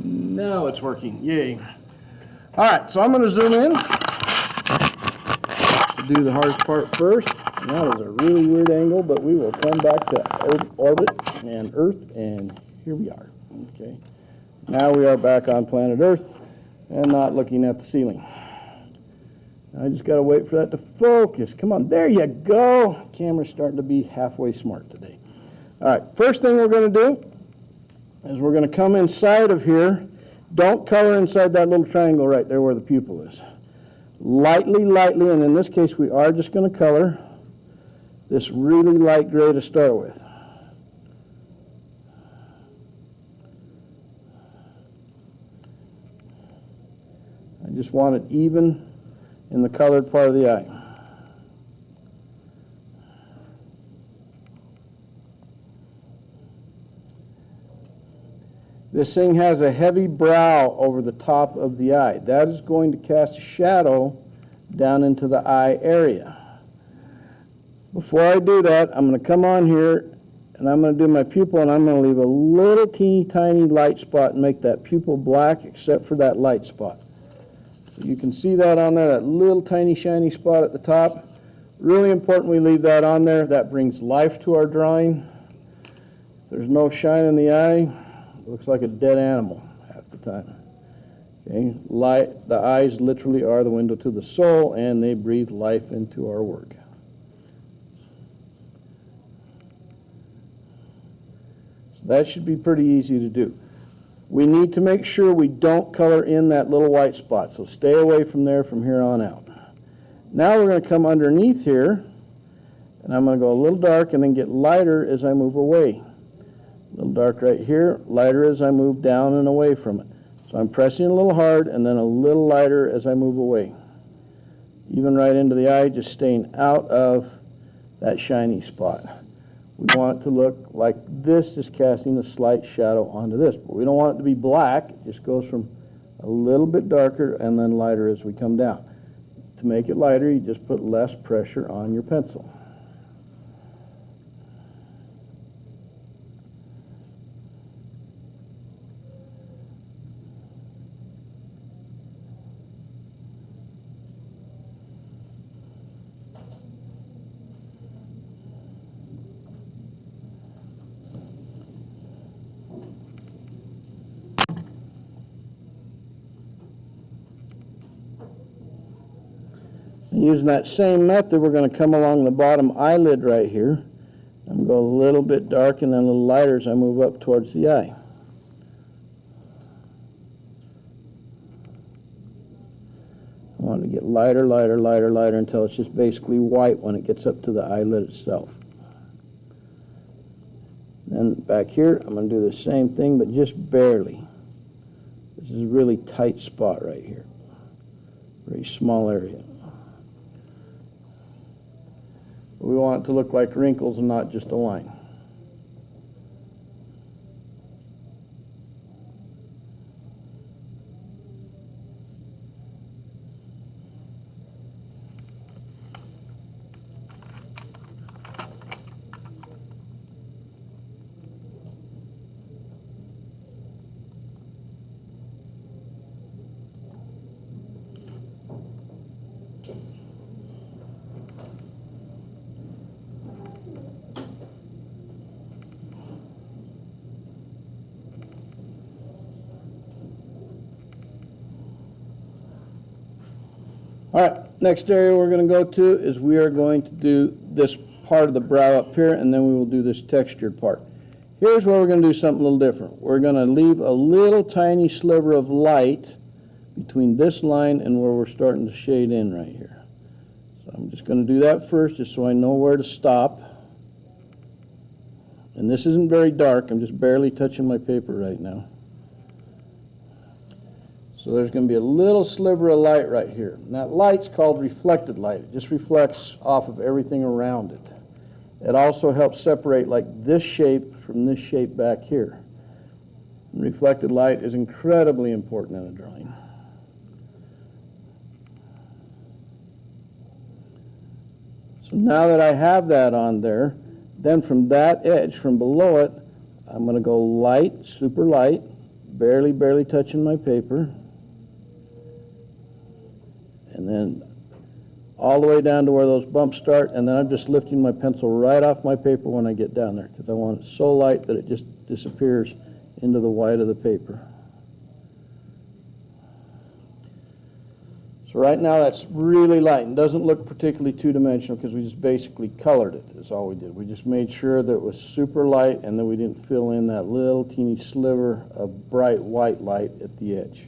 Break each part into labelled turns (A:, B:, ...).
A: Now it's working. Yay. All right, so I'm going to zoom in. Do the hardest part first. And that is a really weird angle, but we will come back to orbit and Earth, and here we are. Okay. Now we are back on planet Earth and not looking at the ceiling. I just got to wait for that to focus. Come on, there you go. Camera's starting to be halfway smart today. All right, first thing we're going to do is we're going to come inside of here. Don't color inside that little triangle right there where the pupil is. Lightly, and in this case we are just going to color this really light gray to start with. I just want it even in the colored part of the eye. This thing has a heavy brow over the top of the eye. That is going to cast a shadow down into the eye area. Before I do that, I'm going to come on here and I'm going to do my pupil, and I'm going to leave a little teeny tiny light spot and make that pupil black except for that light spot. So you can see that on there, that little tiny shiny spot at the top. Really important we leave that on there. That brings life to our drawing. If there's no shine in the eye, it looks like a dead animal half the time. Okay, the eyes literally are the window to the soul, and they breathe life into our work. So that should be pretty easy to do. We need to make sure we don't color in that little white spot, so stay away from there from here on out. Now we're going to come underneath here, and I'm going to go a little dark and then get lighter as I move away. A little dark right here, lighter as I move down and away from it. So I'm pressing a little hard and then a little lighter as I move away. Even right into the eye, just staying out of that shiny spot. We want it to look like this is casting a slight shadow onto this, but we don't want it to be black. It just goes from a little bit darker and then lighter as we come down. To make it lighter, you just put less pressure on your pencil. Using that same method, we're going to come along the bottom eyelid right here. I'm going to go a little bit dark and then a little lighter as I move up towards the eye. I want to get lighter until it's just basically white when it gets up to the eyelid itself. Then back here, I'm going to do the same thing, but just barely. This is a really tight spot right here. Very small area. We want it to look like wrinkles and not just a line. All right, next area we're going to go to is we are going to do this part of the brow up here, and then we will do this textured part. Here's where we're going to do something a little different. We're going to leave a little tiny sliver of light between this line and where we're starting to shade in right here. So I'm just going to do that first just so I know where to stop. And this isn't very dark. I'm just barely touching my paper right now. So there's going to be a little sliver of light right here. And that light's called reflected light. It just reflects off of everything around it. It also helps separate like this shape from this shape back here. And reflected light is incredibly important in a drawing. So now that I have that on there, then from that edge, from below it, I'm going to go light, super light, barely touching my paper. And then all the way down to where those bumps start, and then I'm just lifting my pencil right off my paper when I get down there, because I want it so light that it just disappears into the white of the paper. So right now that's really light and doesn't look particularly two-dimensional because we just basically colored it, is all we did. We just made sure that it was super light and then we didn't fill in that little teeny sliver of bright white light at the edge.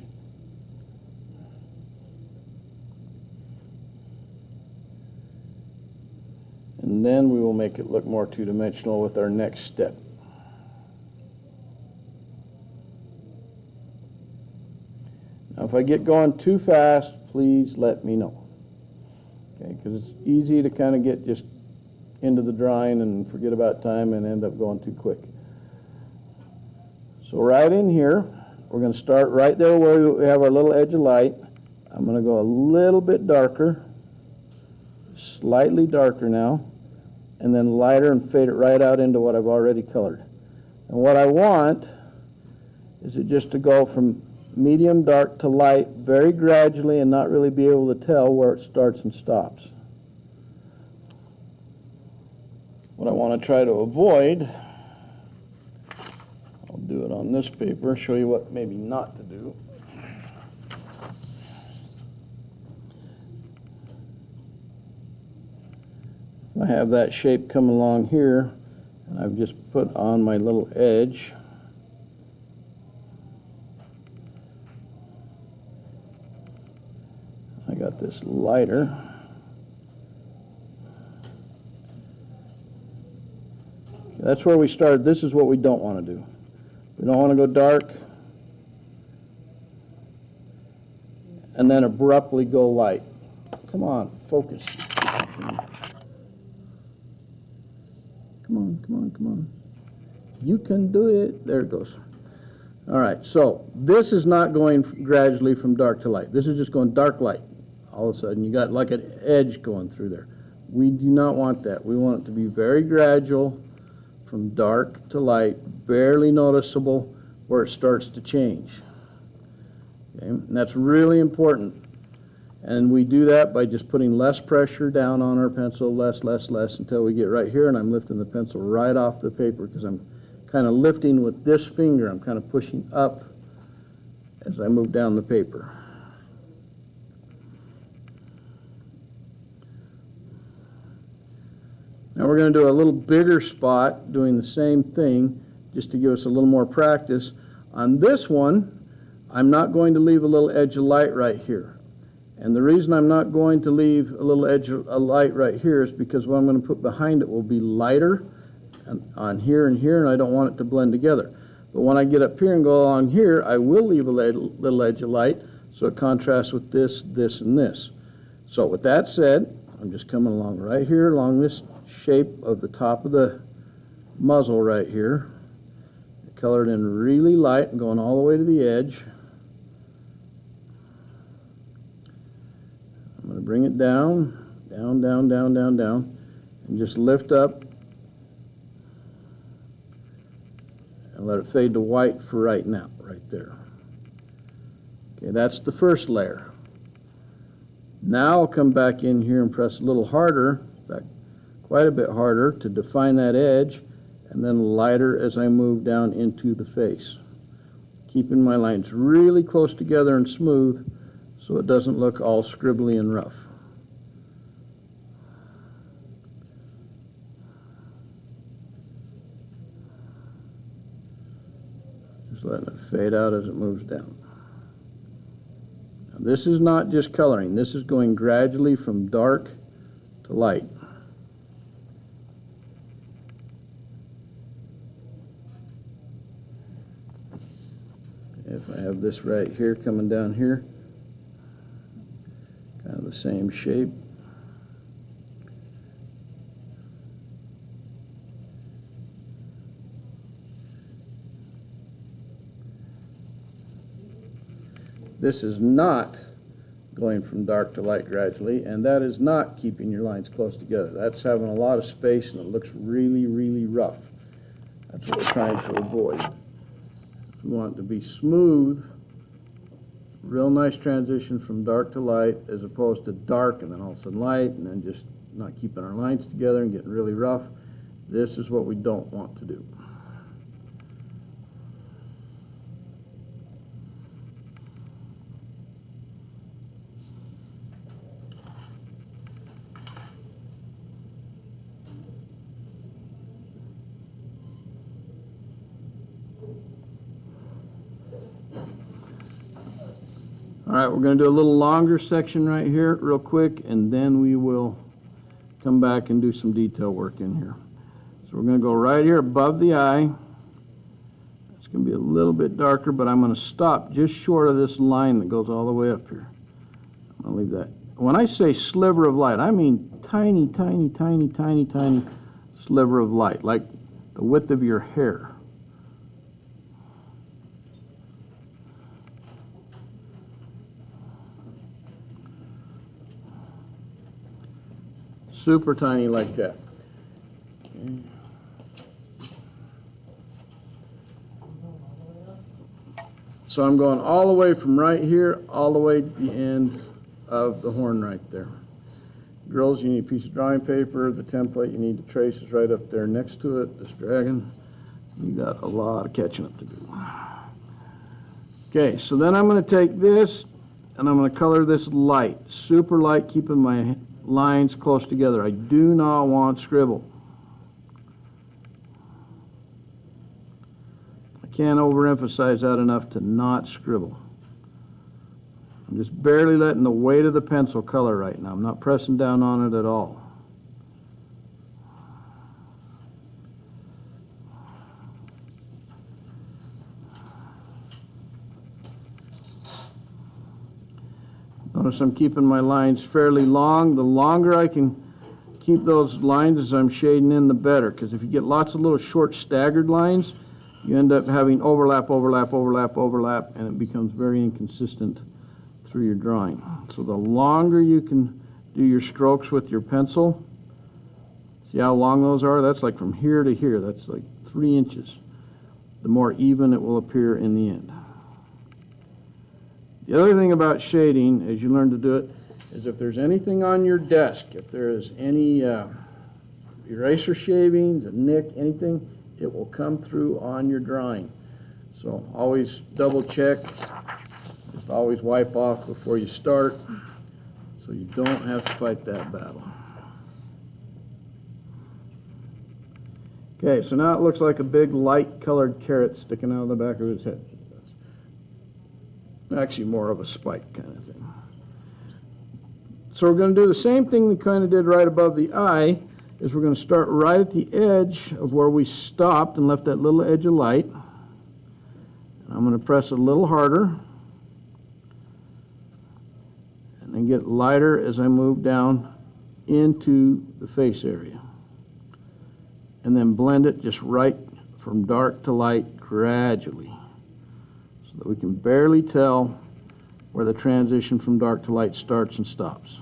A: And then we will make it look more two-dimensional with our next step. Now if I get going too fast, please let me know. Okay, because it's easy to kind of get just into the drawing and forget about time and end up going too quick. So right in here, we're going to start right there where we have our little edge of light. I'm going to go a little bit darker, slightly darker now, and then lighter and fade it right out into what I've already colored. And what I want is it just to go from medium dark to light very gradually and not really be able to tell where it starts and stops. What I want to try to avoid, I'll do it on this paper, show you what maybe not to do. I have that shape come along here, and I've just put on my little edge. I got this lighter. That's where we started. This is what we don't want to do. We don't want to go dark and then abruptly go light. Come on, focus. Come on. You can do it. There it goes. All right, so this is not going gradually from dark to light. This is just going dark, light. All of a sudden, you got like an edge going through there. We do not want that. We want it to be very gradual from dark to light, barely noticeable where it starts to change. Okay? And that's really important. And we do that by just putting less pressure down on our pencil, less, until we get right here, and I'm lifting the pencil right off the paper because I'm kind of lifting with this finger. I'm kind of pushing up as I move down the paper. Now we're going to do a little bigger spot doing the same thing just to give us a little more practice. On this one, I'm not going to leave a little edge of light right here. And the reason I'm not going to leave a little edge of light right here is because what I'm going to put behind it will be lighter on here and here, and I don't want it to blend together. But when I get up here and go along here, I will leave a little edge of light so it contrasts with this, this, and this. So with that said, I'm just coming along right here along this shape of the top of the muzzle right here. Colored in really light and going all the way to the edge. I'm going to bring it down, and just lift up and let it fade to white for right now, right there. Okay, that's the first layer. Now I'll come back in here and press a little harder, in fact, quite a bit harder, to define that edge, and then lighter as I move down into the face. Keeping my lines really close together and smooth so it doesn't look all scribbly and rough. Just letting it fade out as it moves down. Now, this is not just coloring. This is going gradually from dark to light. If I have this right here coming down here, kind of the same shape. This is not going from dark to light gradually, and that is not keeping your lines close together. That's having a lot of space and it looks really, really rough. That's what we're trying to avoid. We want it to be smooth, real nice transition from dark to light, as opposed to dark and then all of a sudden light and then just not keeping our lines together and getting really rough. This is what we don't want to do. All right, we're going to do a little longer section right here real quick, and then we will come back and do some detail work in here. So we're going to go right here above the eye. It's going to be a little bit darker, but I'm going to stop just short of this line that goes all the way up here. I'll leave that. When I say sliver of light, I mean tiny, tiny, tiny, tiny, tiny sliver of light, like the width of your hair. Super tiny like that. Okay. So I'm going all the way from right here all the way to the end of the horn right there. Girls, you need a piece of drawing paper. The template you need to trace is right up there next to it, this dragon. You got a lot of catching up to do. Okay, so then I'm going to take this and I'm going to color this light, super light, keeping my lines close together. I do not want scribble. I can't overemphasize that enough to not scribble. I'm just barely letting the weight of the pencil color right now. I'm not pressing down on it at all. Notice I'm keeping my lines fairly long. The longer I can keep those lines as I'm shading in, the better, because if you get lots of little short staggered lines, you end up having overlap, overlap, overlap, overlap, and it becomes very inconsistent through your drawing. So the longer you can do your strokes with your pencil, see how long those are? That's like from here to here. That's like 3 inches. The more even it will appear in the end. The other thing about shading, as you learn to do it, is if there's anything on your desk, if there is any eraser shavings, a nick, anything, it will come through on your drawing. So always double check, just always wipe off before you start, so you don't have to fight that battle. Okay, so now it looks like a big light colored carrot sticking out of the back of his head. Actually more of a spike kind of thing. So we're going to do the same thing we kind of did right above the eye, is we're going to start right at the edge of where we stopped and left that little edge of light. And I'm going to press a little harder and then get lighter as I move down into the face area. And then blend it just right from dark to light gradually, so that we can barely tell where the transition from dark to light starts and stops.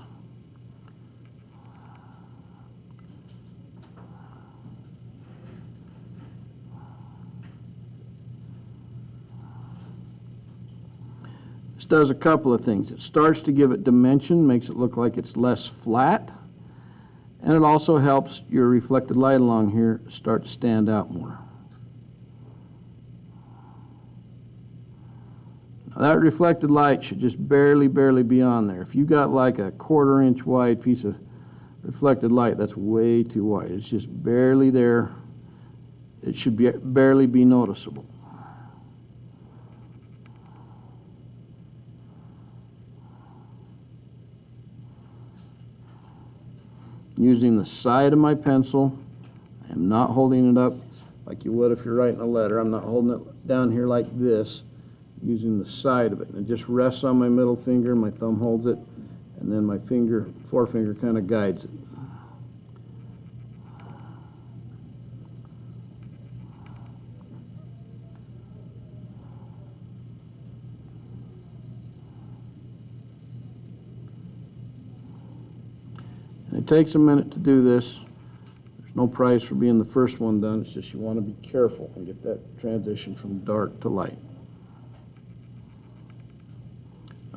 A: This does a couple of things. It starts to give it dimension, makes it look like it's less flat, and it also helps your reflected light along here start to stand out more. That reflected light should just barely be on there. If you got like a 1/4 inch wide piece of reflected light, that's way too wide. It's just barely there. It should barely be noticeable. Using the side of my pencil, I am not holding it up like you would if you're writing a letter. I'm not holding it down here like this. Using the side of it, and it just rests on my middle finger, my thumb holds it, and then my forefinger kind of guides it. And it takes a minute to do this. There's no prize for being the first one done. It's just you want to be careful and get that transition from dark to light.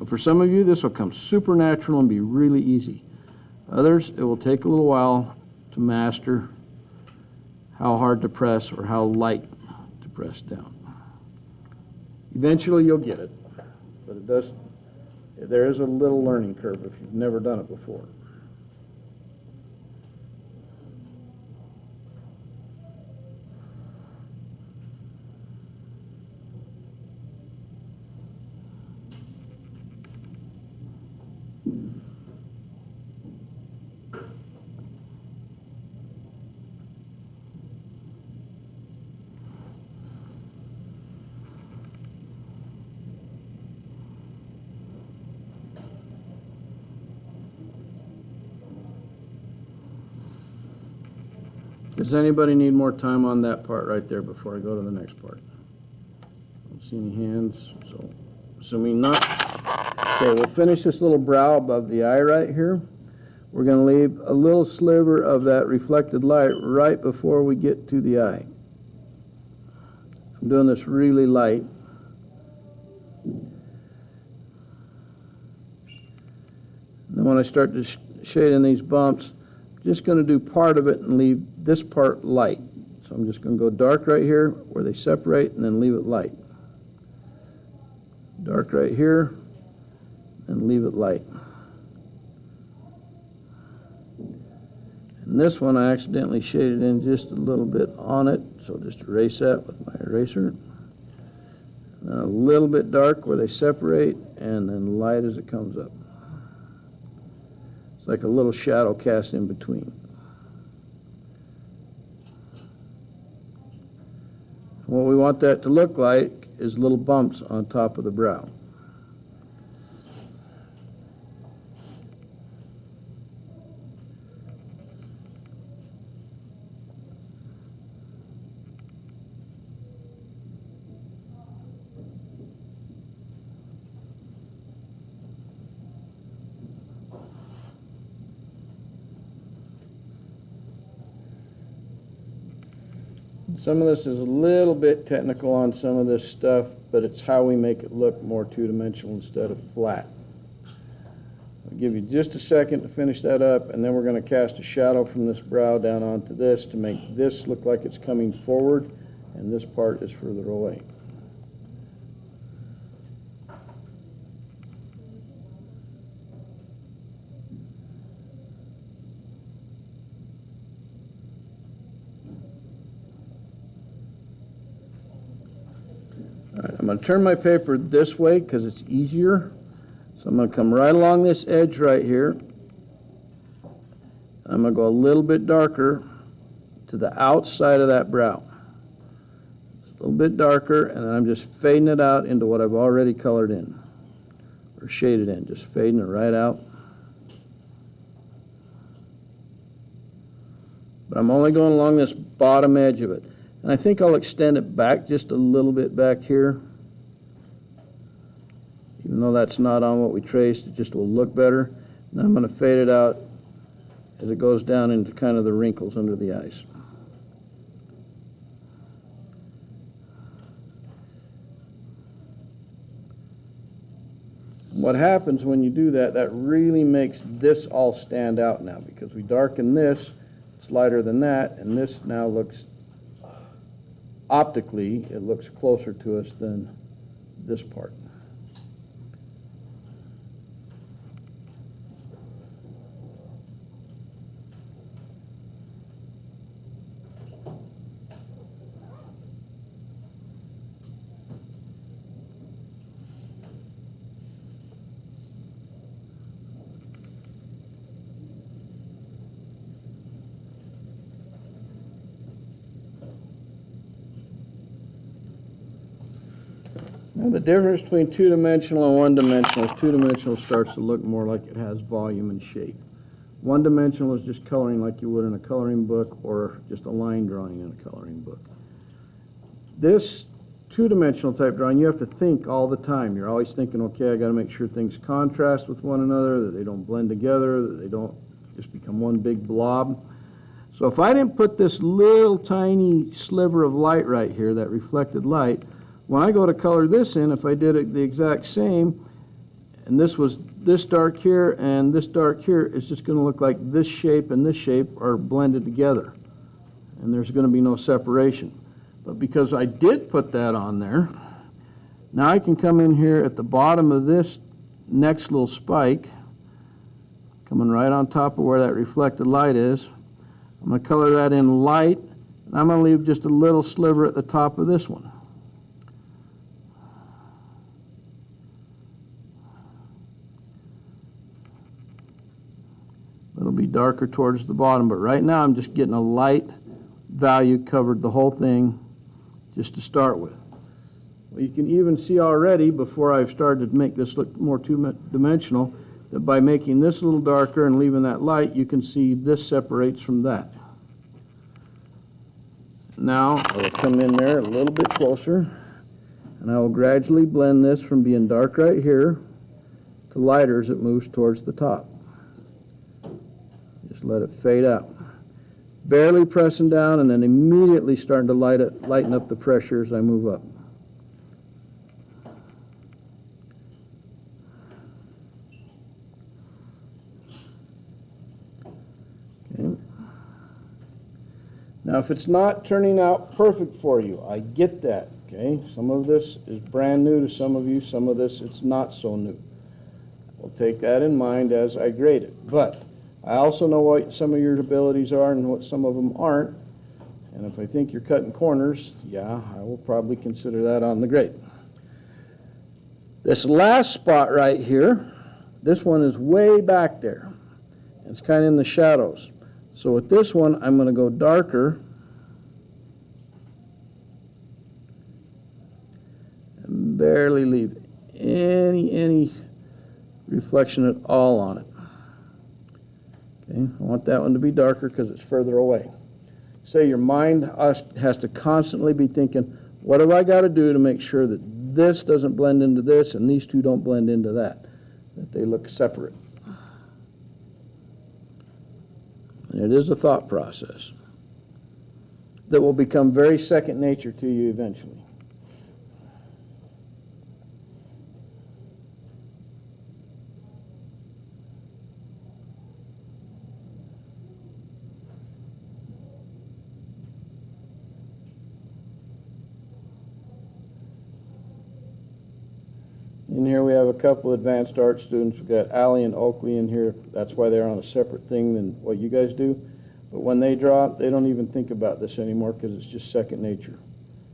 A: For some of you, this will come super natural and be really easy. Others, it will take a little while to master how hard to press or how light to press down. Eventually, you'll get it, but there is a little learning curve if you've never done it before. Does anybody need more time on that part right there before I go to the next part? I don't see any hands, so assuming not. Okay, we'll finish this little brow above the eye right here. We're going to leave a little sliver of that reflected light right before we get to the eye. I'm doing this really light. And then when I start to shade in these bumps, just going to do part of it and leave this part light. So I'm just going to go dark right here where they separate and then leave it light. Dark right here and leave it light. And this one I accidentally shaded in just a little bit on it, so just erase that with my eraser. And a little bit dark where they separate and then light as it comes up. It's like a little shadow cast in between. What we want that to look like is little bumps on top of the brow. Some of this is a little bit technical on some of this stuff, but it's how we make it look more two-dimensional instead of flat. I'll give you just a second to finish that up, and then we're going to cast a shadow from this brow down onto this to make this look like it's coming forward, and this part is further away. I'm going to turn my paper this way because it's easier. So I'm going to come right along this edge right here. I'm going to go a little bit darker to the outside of that brow. Just a little bit darker, and then I'm just fading it out into what I've already colored in or shaded in. Just fading it right out. But I'm only going along this bottom edge of it. And I think I'll extend it back just a little bit back here. Even though that's not on what we traced, it just will look better. And I'm going to fade it out as it goes down into kind of the wrinkles under the eyes. What happens when you do that, that really makes this all stand out now, because we darken this, it's lighter than that, and this now looks, optically, it looks closer to us than this part. Now, the difference between two-dimensional and one-dimensional is two-dimensional starts to look more like it has volume and shape. One-dimensional is just coloring like you would in a coloring book or just a line drawing in a coloring book. This two-dimensional type drawing, you have to think all the time. You're always thinking, okay, I got to make sure things contrast with one another, that they don't blend together, that they don't just become one big blob. So if I didn't put this little tiny sliver of light right here, that reflected light, when I go to color this in, if I did it the exact same, and this dark here and this dark here is just going to look like this shape and this shape are blended together, and there's going to be no separation. But because I did put that on there, now I can come in here at the bottom of this next little spike, coming right on top of where that reflected light is. I'm going to color that in light, and I'm going to leave just a little sliver at the top of this one. It'll be darker towards the bottom, but right now I'm just getting a light value covered the whole thing just to start with. Well, you can even see already, before I've started to make this look more two-dimensional, that by making this a little darker and leaving that light, you can see this separates from that. Now I will come in there a little bit closer, and I will gradually blend this from being dark right here to lighter as it moves towards the top. Just let it fade out. Barely pressing down and then immediately starting to lighten up the pressure as I move up. Okay. Now if it's not turning out perfect for you, I get that. Okay, some of this is brand new to some of you, some of this it's not so new. We'll take that in mind as I grade it. But I also know what some of your abilities are and what some of them aren't. And if I think you're cutting corners, yeah, I will probably consider that on the grade. This last spot right here, this one is way back there. It's kind of in the shadows. So with this one, I'm going to go darker and barely leave any reflection at all on it. Okay, I want that one to be darker because it's further away. Say your mind has to constantly be thinking, what have I got to do to make sure that this doesn't blend into this and these two don't blend into that they look separate. And it is a thought process that will become very second nature to you eventually. In here we have a couple advanced art students. We've got Allie and Oakley in here. That's why they're on a separate thing than what you guys do. But when they draw, they don't even think about this anymore because it's just second nature,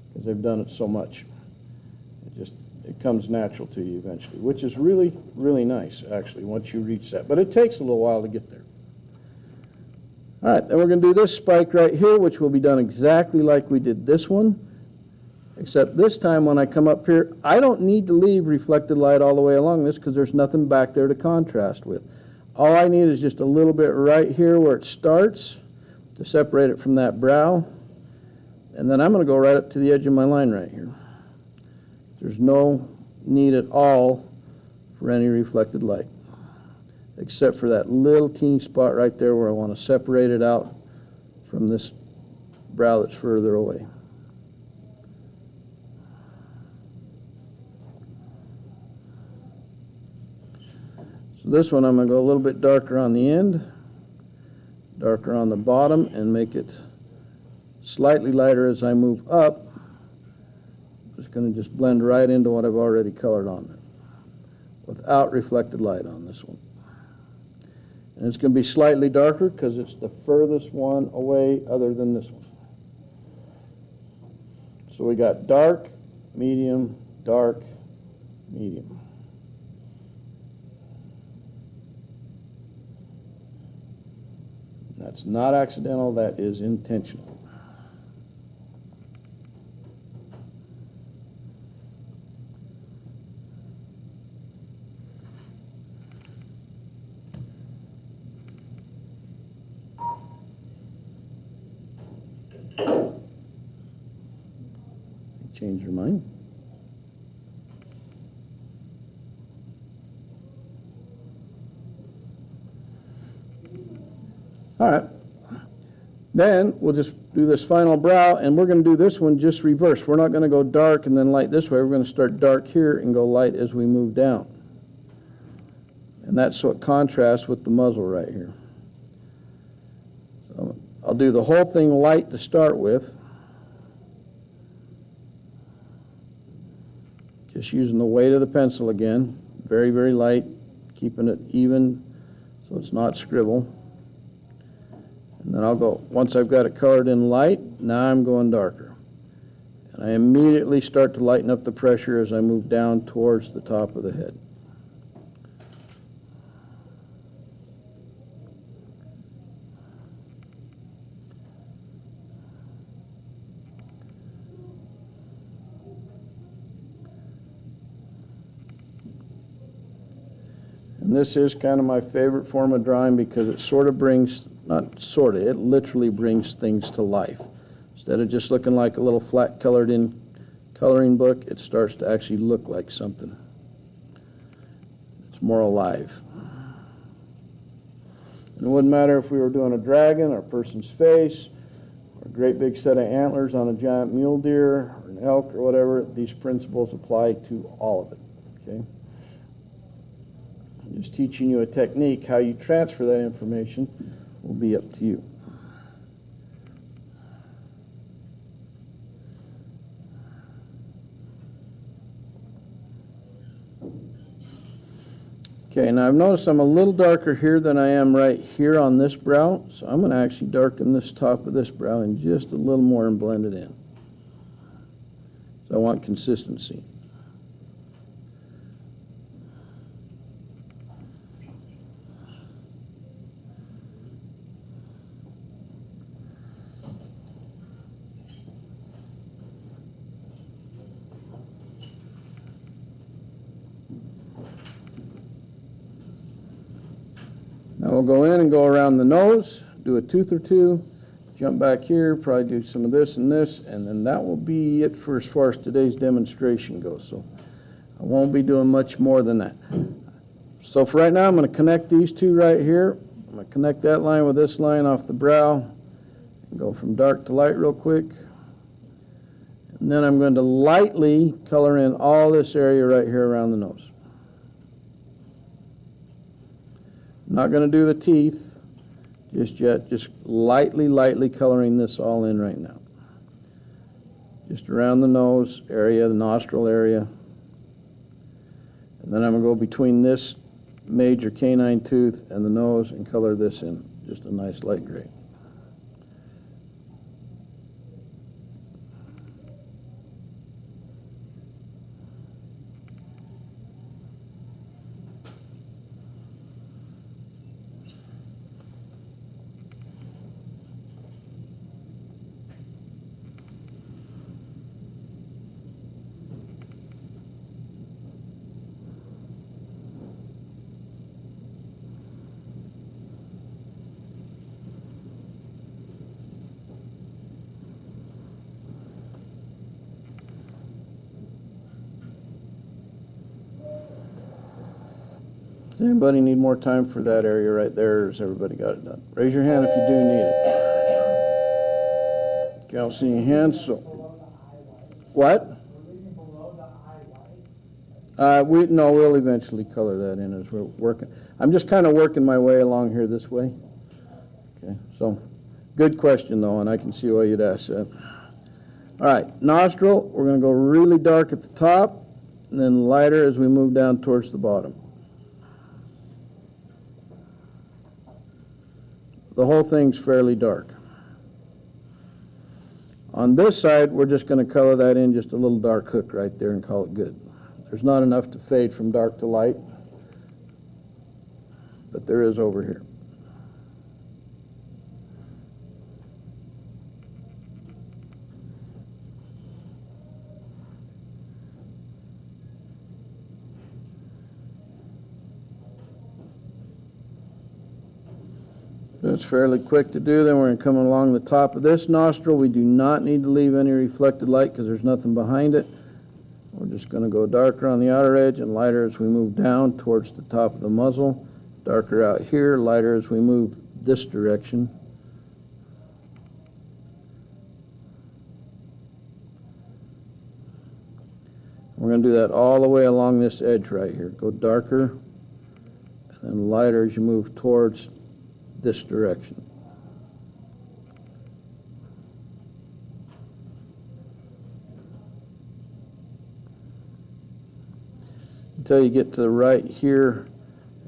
A: because they've done it so much. It comes natural to you eventually, which is really, really nice, actually, once you reach that. But it takes a little while to get there. All right, then we're going to do this spike right here, which will be done exactly like we did this one. Except this time when I come up here, I don't need to leave reflected light all the way along this because there's nothing back there to contrast with. All I need is just a little bit right here where it starts to separate it from that brow. And then I'm going to go right up to the edge of my line right here. There's no need at all for any reflected light, except for that little teeny spot right there where I want to separate it out from this brow that's further away. This one I'm going to go a little bit darker on the end, darker on the bottom, and make it slightly lighter as I move up. It's going to just blend right into what I've already colored on there without reflected light on this one. And it's going to be slightly darker because it's the furthest one away other than this one. So we got dark, medium, dark, medium. That's not accidental, that is intentional. Change your mind. All right, then we'll just do this final brow, and we're going to do this one just reverse. We're not going to go dark and then light this way. We're going to start dark here and go light as we move down. And that's so it contrasts with the muzzle right here. So I'll do the whole thing light to start with. Just using the weight of the pencil again. Very, very light, keeping it even so it's not scribble. And then I'll go, once I've got it colored in light, now I'm going darker. And I immediately start to lighten up the pressure as I move down towards the top of the head. And this is kind of my favorite form of drawing because it sort of brings, not sort of, it literally brings things to life. Instead of just looking like a little flat colored in coloring book, it starts to actually look like something. It's more alive. And it wouldn't matter if we were doing a dragon or a person's face or a great big set of antlers on a giant mule deer or an elk or whatever, these principles apply to all of it. Okay? I'm just teaching you a technique. How you transfer that information will be up to you. Okay, now I've noticed I'm a little darker here than I am right here on this brow, so I'm going to actually darken this top of this brow in just a little more and blend it in. So I want consistency. Now we'll go in and go around the nose, do a tooth or two, jump back here, probably do some of this and this, and then that will be it for as far as today's demonstration goes. So I won't be doing much more than that. So for right now, I'm going to connect these two right here. I'm going to connect that line with this line off the brow and go from dark to light real quick. And then I'm going to lightly color in all this area right here around the nose. I'm not going to do the teeth just yet, just lightly coloring this all in right now. Just around the nose area, the nostril area. And then I'm going to go between this major canine tooth and the nose and color this in just a nice light gray. Does anybody need more time for that area right there, or has everybody got it done? Raise your hand if you do need it. Okay, I don't see any hands, so. What? No, we'll eventually color that in as we're working. I'm just kind of working my way along here this way. Okay, so good question though, and I can see why you'd ask that. All right, nostril, we're going to go really dark at the top, and then lighter as we move down towards the bottom. The whole thing's fairly dark. On this side, we're just going to color that in just a little dark hook right there and call it good. There's not enough to fade from dark to light, but there is over here. It's fairly quick to do. Then we're going to come along the top of this nostril. We do not need to leave any reflected light because there's nothing behind it. We're just going to go darker on the outer edge and lighter as we move down towards the top of the muzzle. Darker out here, lighter as we move this direction. We're going to do that all the way along this edge right here. Go darker and lighter as you move towards this direction. Until you get to the right here,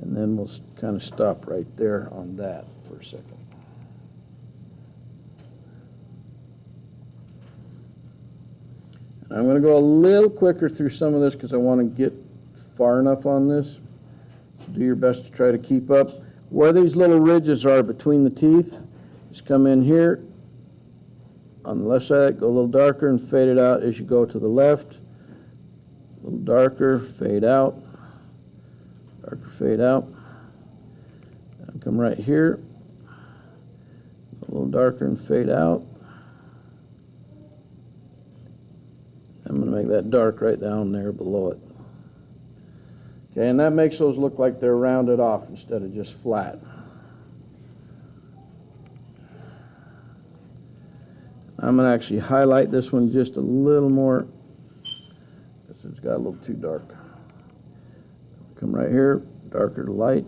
A: and then we'll kind of stop right there on that for a second. And I'm going to go a little quicker through some of this because I want to get far enough on this. Do your best to try to keep up. Where these little ridges are between the teeth, just come in here on the left side, go a little darker and fade it out as you go to the left. A little darker, fade out, darker, fade out. Now come right here, a little darker and fade out. I'm going to make that dark right down there below it. Okay, and that makes those look like they're rounded off instead of just flat. I'm going to actually highlight this one just a little more. It's got a little too dark. Come right here, darker to light.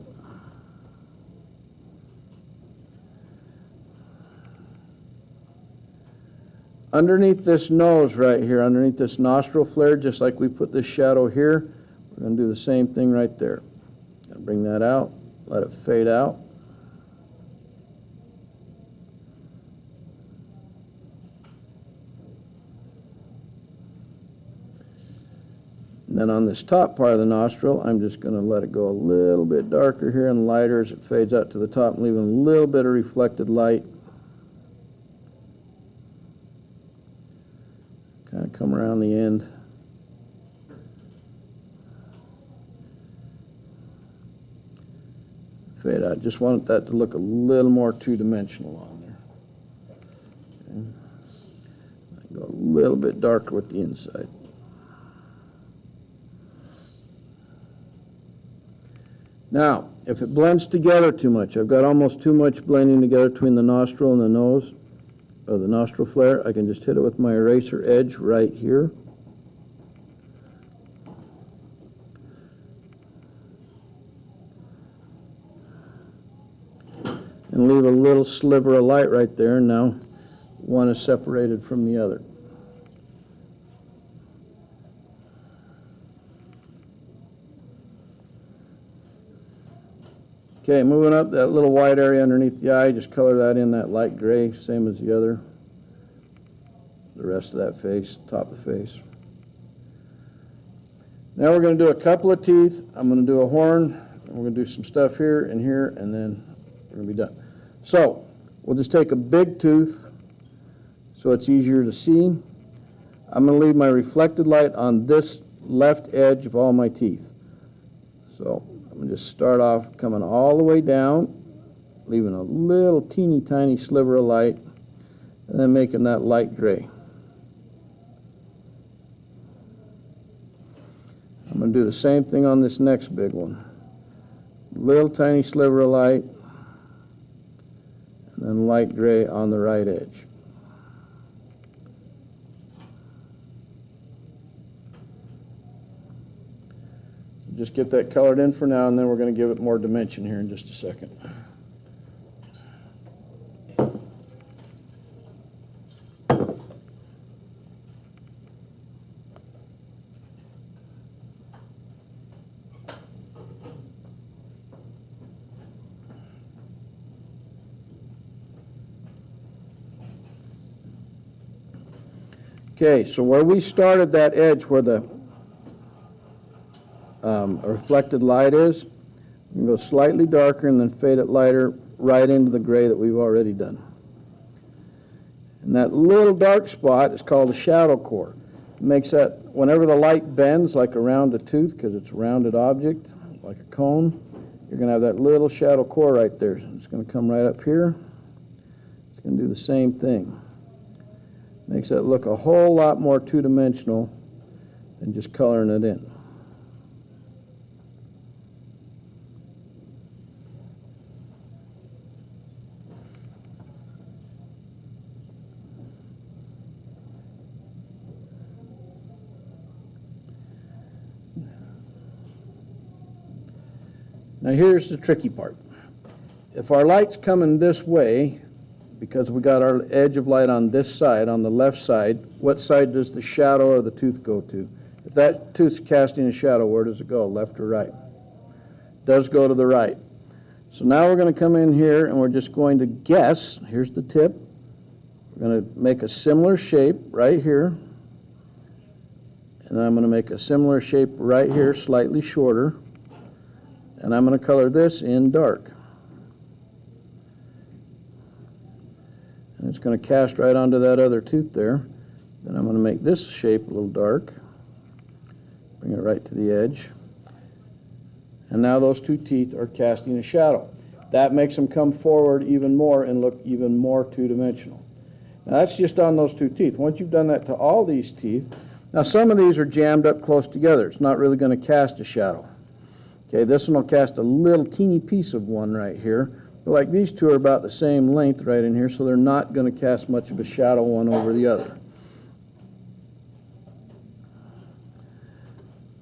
A: Underneath this nose right here, underneath this nostril flare, just like we put this shadow here, we're going to do the same thing right there. Bring that out, let it fade out. And then on this top part of the nostril, I'm just going to let it go a little bit darker here and lighter as it fades out to the top, leaving a little bit of reflected light. Kind of come around the end. Fade out. Just want that to look a little more two-dimensional on there. Okay. Go a little bit darker with the inside. Now, if it blends together too much, I've got almost too much blending together between the nostril and the nose, or the nostril flare, I can just hit it with my eraser edge right here. And leave a little sliver of light right there, and now one is separated from the other. Okay, moving up, that little white area underneath the eye, just color that in that light gray, same as the other. The rest of that face, top of the face. Now we're going to do a couple of teeth. I'm going to do a horn, and we're going to do some stuff here, and then we're going to be done. So, we'll just take a big tooth so it's easier to see. I'm going to leave my reflected light on this left edge of all my teeth. So, I'm going to just start off coming all the way down, leaving a little teeny tiny sliver of light, and then making that light gray. I'm going to do the same thing on this next big one. Little tiny sliver of light, and then light gray on the right edge. Just get that colored in for now, and then we're going to give it more dimension here in just a second. Okay, so where we started that edge where the reflected light is, we go slightly darker and then fade it lighter right into the gray that we've already done. And that little dark spot is called a shadow core. It makes that, whenever the light bends like around a tooth, because it's a rounded object, like a cone, you're going to have that little shadow core right there. It's going to come right up here. It's going to do the same thing. Makes that look a whole lot more two-dimensional than just coloring it in. Now here's the tricky part. If our light's coming this way, because we got our edge of light on this side, on the left side, what side does the shadow of the tooth go to? If that tooth's casting a shadow, where does it go, left or right? It does go to the right. So now we're going to come in here and we're just going to guess. Here's the tip. We're going to make a similar shape right here. And I'm going to make a similar shape right here, slightly shorter. And I'm going to color this in dark. And it's going to cast right onto that other tooth there. Then I'm going to make this shape a little dark. Bring it right to the edge. And now those two teeth are casting a shadow. That makes them come forward even more and look even more two-dimensional. Now that's just on those two teeth. Once you've done that to all these teeth, now some of these are jammed up close together. It's not really going to cast a shadow. Okay, this one will cast a little teeny piece of one right here. But like these two are about the same length right in here, so they're not going to cast much of a shadow one over the other.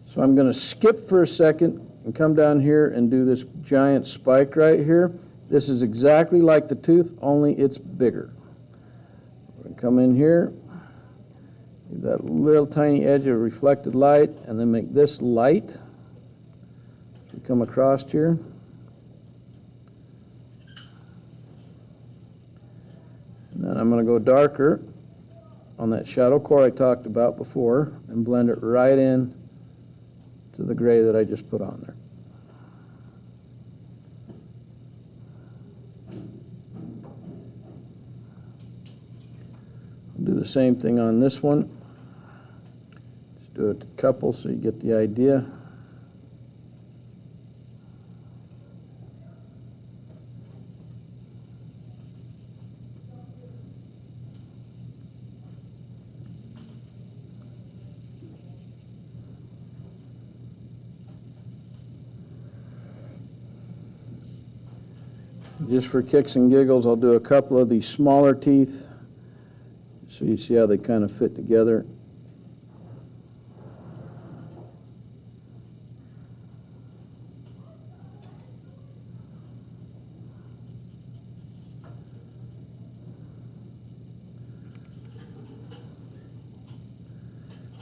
A: So I'm going to skip for a second and come down here and do this giant spike right here. This is exactly like the tooth, only it's bigger. We're going to come in here, give that little tiny edge of reflected light, and then make this light. We come across here. And then I'm going to go darker on that shadow core I talked about before and blend it right in to the gray that I just put on there. I'll do the same thing on this one. Just do it a couple so you get the idea. Just for kicks and giggles, I'll do a couple of these smaller teeth so you see how they kind of fit together.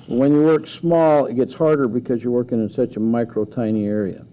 A: When you work small, it gets harder because you're working in such a micro tiny area.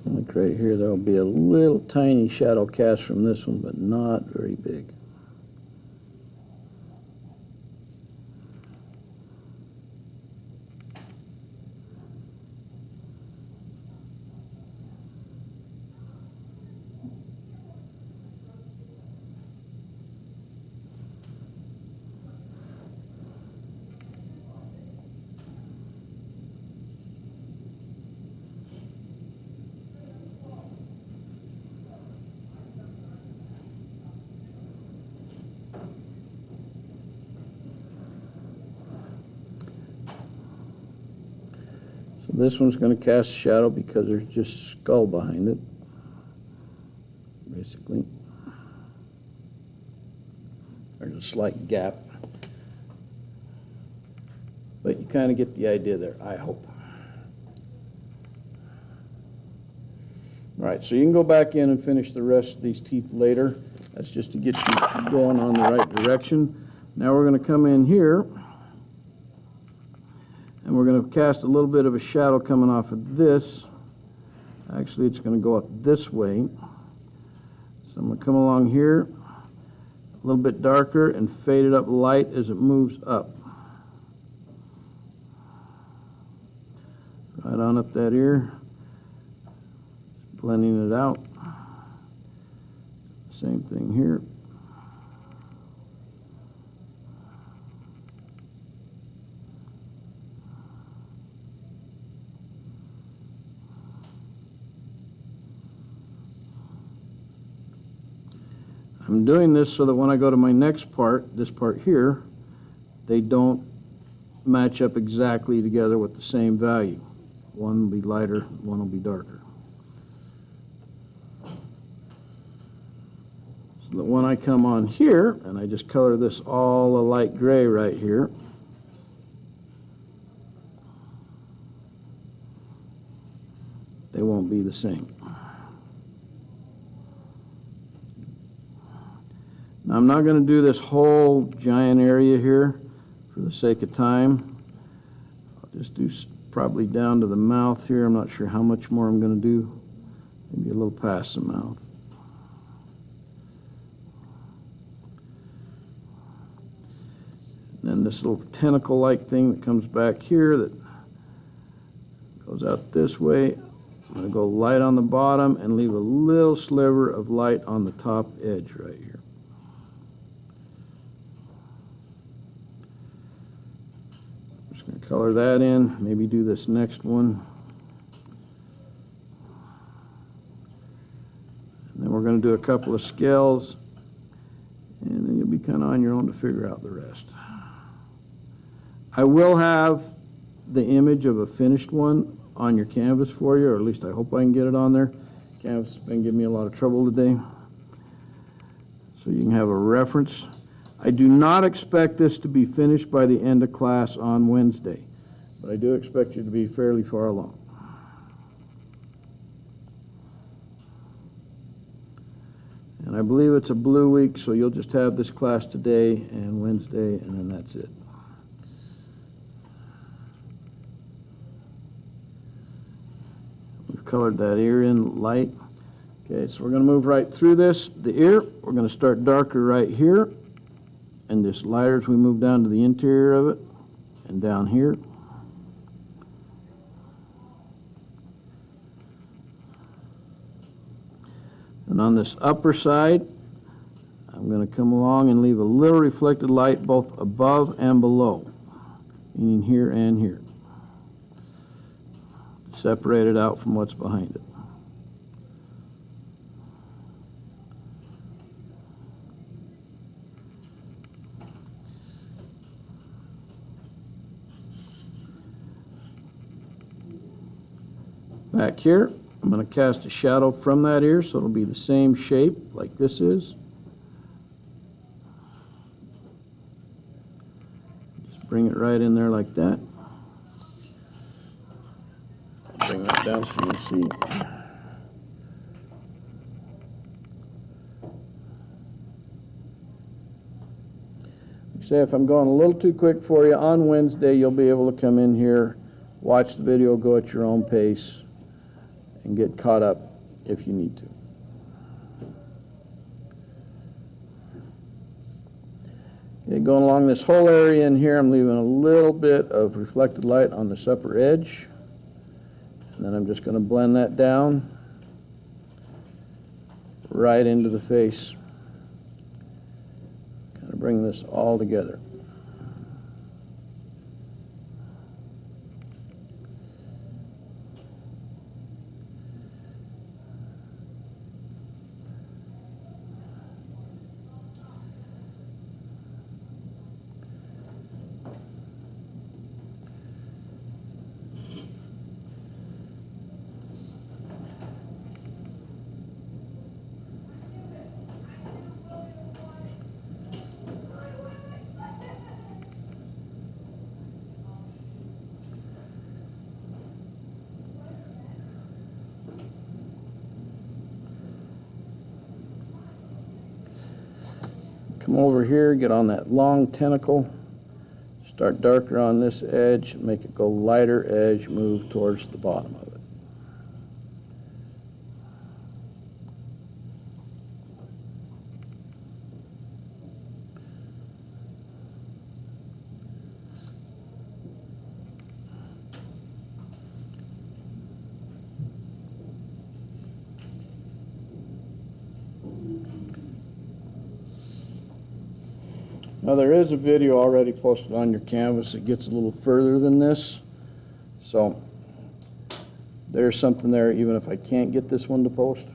A: Like right here, there'll be a little tiny shadow cast from this one, but not very big. This one's going to cast a shadow because there's just skull behind it, basically. There's a slight gap. But you kind of get the idea there, I hope. All right, so you can go back in and finish the rest of these teeth later. That's just to get you going on the right direction. Now we're going to come in here. And we're going to cast a little bit of a shadow coming off of this. Actually, it's going to go up this way. So I'm going to come along here, a little bit darker, and fade it up light as it moves up. Right on up that ear. Blending it out. Same thing here. I'm doing this so that when I go to my next part, this part here, they don't match up exactly together with the same value. One will be lighter, one will be darker. So that when I come on here, and I just color this all a light gray right here, they won't be the same. Now, I'm not going to do this whole giant area here for the sake of time. I'll just do probably down to the mouth here. I'm not sure how much more I'm going to do. Maybe a little past the mouth. And then this little tentacle-like thing that comes back here that goes out this way. I'm going to go light on the bottom and leave a little sliver of light on the top edge right here. Just going to color that in, maybe do this next one. And then we're going to do a couple of scales, and then you'll be kind of on your own to figure out the rest. I will have the image of a finished one on your canvas for you, or at least I hope I can get it on there. Canvas has been giving me a lot of trouble today. So you can have a reference. I do not expect this to be finished by the end of class on Wednesday, but I do expect you to be fairly far along. And I believe it's a blue week, so you'll just have this class today and Wednesday, and then that's it. Colored that ear in light. Okay, so we're going to move right through this. The ear, we're going to start darker right here, and this lighter as we move down to the interior of it, and down here. And on this upper side, I'm going to come along and leave a little reflected light both above and below, meaning here and here. Separate it out from what's behind it. Back here, I'm going to cast a shadow from that ear, so it'll be the same shape like this is. Just bring it right in there like that. Bring that down so you can see. Say if I'm going a little too quick for you, on Wednesday you'll be able to come in here, watch the video, go at your own pace, and get caught up if you need to. Okay, going along this whole area in here, I'm leaving a little bit of reflected light on this upper edge. And then I'm just going to blend that down right into the face. Kind of bring this all together. Come over here, get on that long tentacle, start darker on this edge, make it go lighter edge, move towards the bottom of it. Now there is a video already posted on your canvas that gets a little further than this, so there's something there even if I can't get this one to post.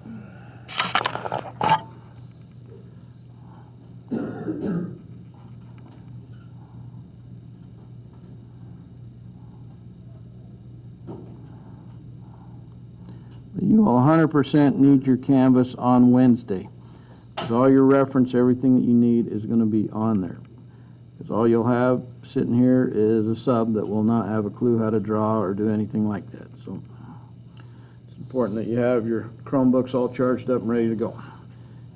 A: You will 100% need your canvas on Wednesday, because all your reference, everything that you need is going to be on there. Because all you'll have sitting here is a sub that will not have a clue how to draw or do anything like that. So it's important that you have your Chromebooks all charged up and ready to go,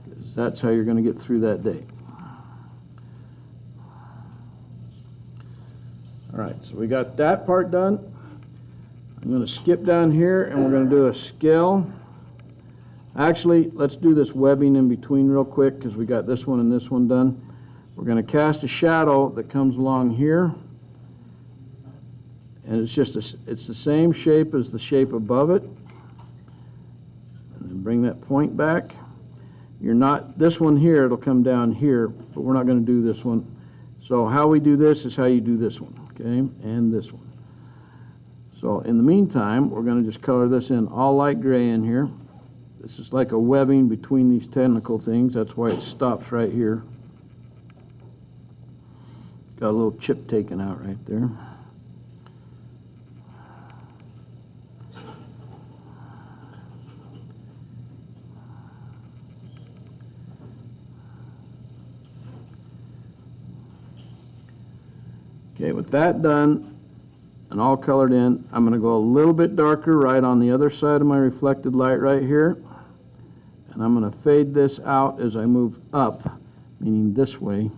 A: because that's how you're going to get through that day. All right, so we got that part done. I'm going to skip down here and we're going to do a scale. Actually, let's do this webbing in between real quick, because we got this one and this one done. We're going to cast a shadow that comes along here, and it's the same shape as the shape above it. And then bring that point back. This one here, it'll come down here, but we're not going to do this one. So how we do this is how you do this one, okay, and this one. So in the meantime, we're going to just color this in all light gray in here. This is like a webbing between these technical things. That's why it stops right here. Got a little chip taken out right there. Okay, with that done and all colored in, I'm going to go a little bit darker right on the other side of my reflected light right here. And I'm going to fade this out as I move up, meaning this way.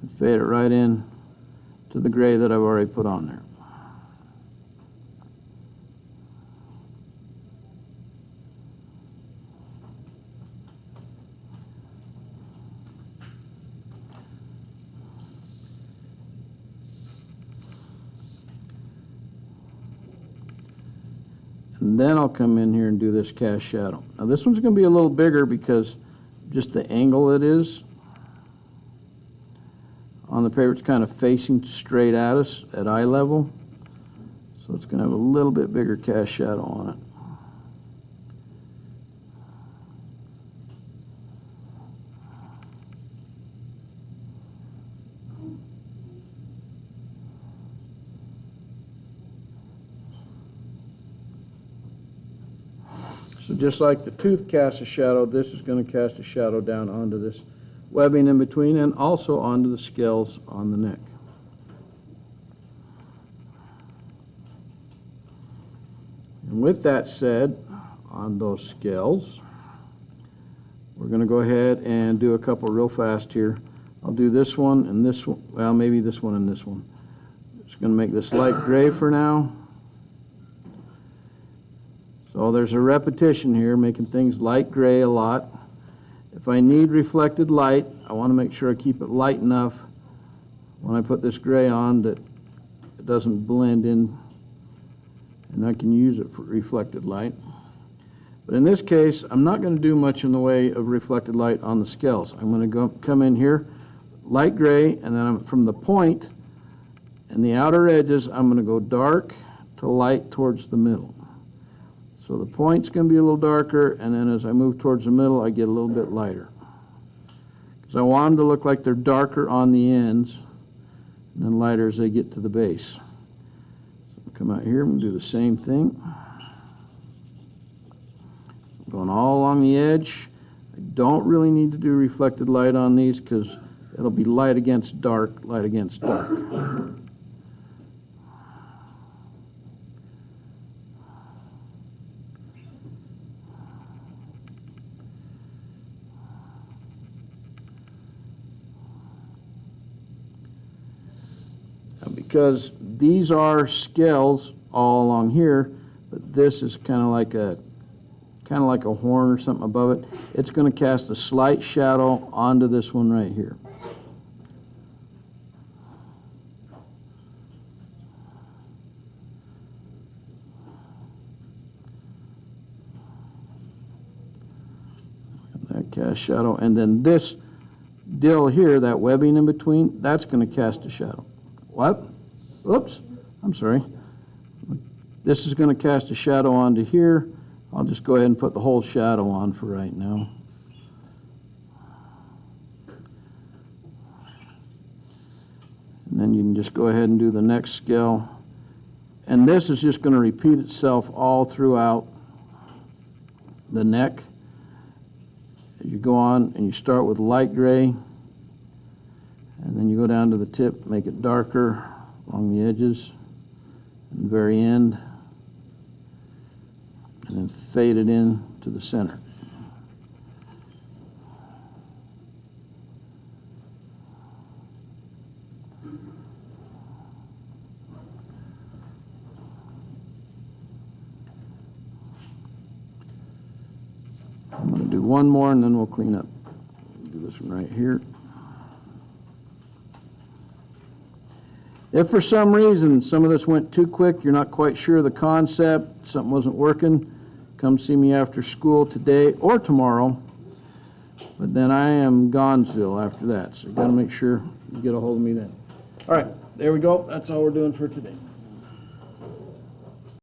A: And fade it right in to the gray that I've already put on there. And then I'll come in here and do this cast shadow. Now this one's going to be a little bigger because just the angle it is on the paper, it's kind of facing straight at us at eye level. So it's going to have a little bit bigger cast shadow on it. So just like the tooth casts a shadow, this is going to cast a shadow down onto this webbing in between and also onto the scales on the neck. And with that said, on those scales, we're going to go ahead and do a couple real fast here. I'll do this one and this one, well, maybe this one and this one. Just going to make this light gray for now. So there's a repetition here, making things light gray a lot. If I need reflected light, I want to make sure I keep it light enough when I put this gray on that it doesn't blend in, and I can use it for reflected light. But in this case, I'm not going to do much in the way of reflected light on the scales. I'm going to come in here, light gray, and then from the point and the outer edges, I'm going to go dark to light towards the middle. So the point's going to be a little darker, and then as I move towards the middle, I get a little bit lighter. Because I want them to look like they're darker on the ends, and then lighter as they get to the base. So I'll come out here and do the same thing. Going all along the edge. I don't really need to do reflected light on these because it'll be light against dark, light against dark. Because these are scales all along here, but this is kind of like a horn or something above it. It's going to cast a slight shadow onto this one right here. That cast shadow, and then this dill here, that webbing in between, that's going to cast a shadow. What? Oops, I'm sorry. This is going to cast a shadow onto here. I'll just go ahead and put the whole shadow on for right now. just go ahead and do the next scale. And this is just going to repeat itself all throughout the neck. You go on and you start with light gray, and then you go down to the tip, make it darker along the edges and the very end, and then fade it in to the center. I'm going to do one more and then we'll clean up. Do this one right here. If for some reason some of this went too quick, you're not quite sure of the concept, something wasn't working, come see me after school today or tomorrow. But then I am Gonzville after that, so you got to make sure you get a hold of me then. All right, there we go. That's all we're doing for today.